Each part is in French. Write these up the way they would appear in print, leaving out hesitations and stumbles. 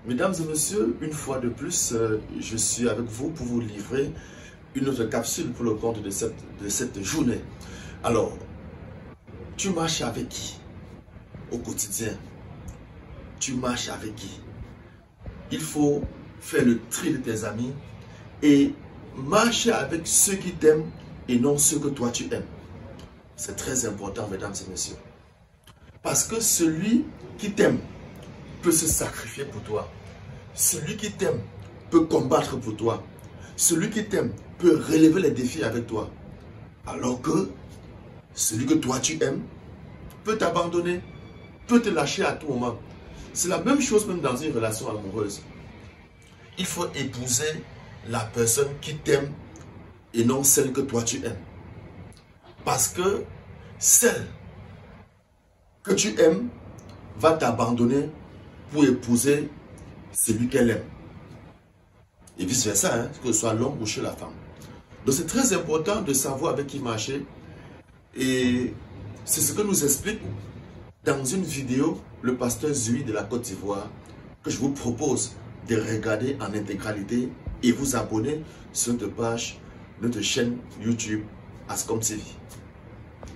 Mesdames et messieurs, une fois de plus, je suis avec vous pour vous livrer une autre capsule pour le compte de cette journée. Alors, tu marches avec qui au quotidien? Tu marches avec qui? Il faut faire le tri de tes amis et marcher avec ceux qui t'aiment et non ceux que toi tu aimes. C'est très important, mesdames et messieurs. Parce que celui qui t'aime peut se sacrifier pour toi. Celui qui t'aime peut combattre pour toi. Celui qui t'aime peut relever les défis avec toi. Alors que celui que toi tu aimes peut t'abandonner, peut te lâcher à tout moment. C'est la même chose même dans une relation amoureuse. Il faut épouser la personne qui t'aime et non celle que toi tu aimes. Parce que celle que tu aimes va t'abandonner pour épouser celui qu'elle aime. Et vice versa, hein, que ce soit l'homme ou chez la femme. Donc c'est très important de savoir avec qui marcher. Et c'est ce que nous explique dans une vidéo le pasteur Zui de la Côte d'Ivoire que je vous propose de regarder en intégralité et vous abonner sur notre page, notre chaîne YouTube Ascom TV.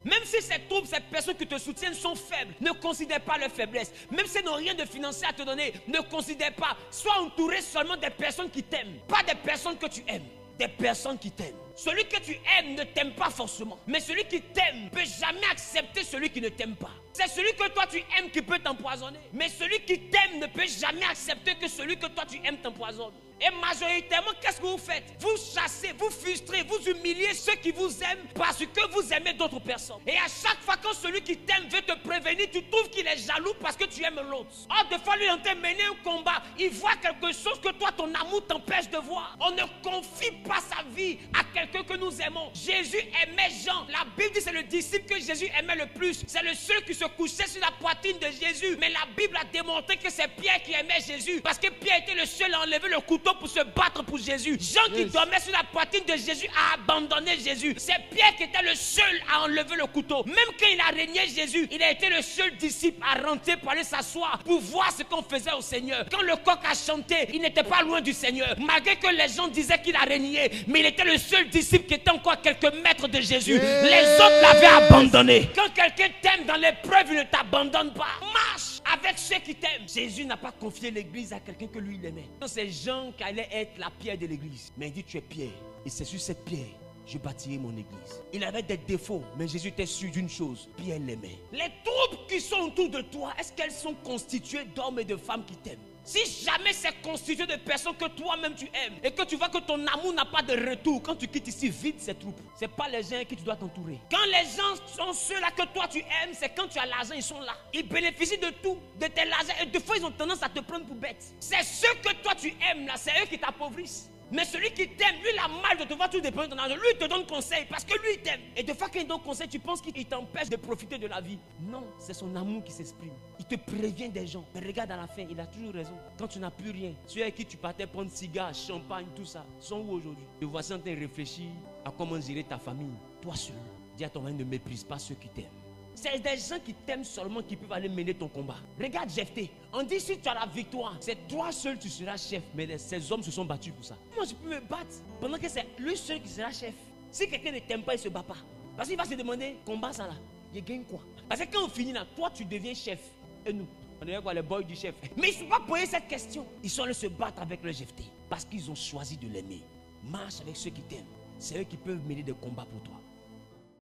Même si ces troupes, ces personnes qui te soutiennent sont faibles, ne considère pas leur faiblesse. Même si elles n'ont rien de financier à te donner, ne considère pas. Sois entouré seulement des personnes qui t'aiment. Pas des personnes que tu aimes, des personnes qui t'aiment. Celui que tu aimes ne t'aime pas forcément. Mais celui qui t'aime ne peut jamais accepter celui qui ne t'aime pas. C'est celui que toi tu aimes qui peut t'empoisonner. Mais celui qui t'aime ne peut jamais accepter que celui que toi tu aimes t'empoisonne. Et majoritairement, qu'est-ce que vous faites? Vous chassez, vous frustrez, vous humiliez ceux qui vous aiment parce que vous aimez d'autres personnes. Et à chaque fois quand celui qui t'aime veut te prévenir, tu trouves qu'il est jaloux parce que tu aimes l'autre. Or, des fois, lui, en train de mener un combat, il voit quelque chose que toi, ton amour t'empêche de voir. On ne confie pas sa vie à quelqu'un que nous aimons. Jésus aimait Jean. La Bible dit que c'est le disciple que Jésus aimait le plus. C'est le seul qui se couchait sur la poitrine de Jésus. Mais la Bible a démontré que c'est Pierre qui aimait Jésus. Parce que Pierre était le seul à enlever le couteau pour se battre pour Jésus. Jean qui dormait sur la poitrine de Jésus a abandonné Jésus. C'est Pierre qui était le seul à enlever le couteau. Même quand il a régné Jésus, il a été le seul disciple à rentrer pour aller s'asseoir pour voir ce qu'on faisait au Seigneur. Quand le coq a chanté, il n'était pas loin du Seigneur. Malgré que les gens disaient qu'il a régné, mais il était le seul disciple qui était encore à quelques mètres de Jésus. Les autres l'avaient abandonné. Quand quelqu'un t'aime dans l'épreuve, il ne t'abandonne pas. Marche avec ceux qui t'aiment. Jésus n'a pas confié l'église à quelqu'un que lui il aimait. C'est Jean qui allait être la pierre de l'église. Mais il dit tu es pierre. Et c'est sur cette pierre je bâtirai mon église. Il avait des défauts, mais Jésus était sûr d'une chose, Pierre l'aimait. Les troupes qui sont autour de toi, est-ce qu'elles sont constituées d'hommes et de femmes qui t'aiment? Si jamais c'est constitué de personnes que toi-même tu aimes et que tu vois que ton amour n'a pas de retour, quand tu quittes ici, vide ces troupes. Ce n'est pas les gens qui tu dois t'entourer. Quand les gens sont ceux-là que toi tu aimes, c'est quand tu as l'argent, ils sont là. Ils bénéficient de tout, de tes l'argent. Et des fois, ils ont tendance à te prendre pour bête. C'est ceux que toi tu aimes là, c'est eux qui t'appauvrissent. Mais celui qui t'aime, lui, il a mal de te voir tout dépendre de ton argent. Lui, il te donne conseil parce que lui, il t'aime. Et des fois, quand il donne conseil, tu penses qu'il t'empêche de profiter de la vie. Non, c'est son amour qui s'exprime. Il te prévient des gens. Mais regarde à la fin, il a toujours raison. Quand tu n'as plus rien, ceux avec qui tu partais prendre cigare, champagne, tout ça, sont où aujourd'hui? Te voici en train de réfléchir à comment gérer ta famille. Toi seul. Dis à ton mari, ne méprise pas ceux qui t'aiment. C'est des gens qui t'aiment seulement qui peuvent aller mener ton combat. Regarde Jephthé. On dit si tu as la victoire, c'est toi seul tu seras chef. Mais ces hommes se sont battus pour ça. Moi je peux me battre pendant que c'est lui seul qui sera chef. Si quelqu'un ne t'aime pas, il ne se bat pas. Parce qu'il va se demander, combat ça là, il gagne quoi? Parce que quand on finit là, toi tu deviens chef. Et nous, on est quoi les boys du chef? Mais ils ne sont pas poser cette question. Ils sont allés se battre avec le Jephthé. Parce qu'ils ont choisi de l'aimer. Marche avec ceux qui t'aiment. C'est eux qui peuvent mener des combats pour toi.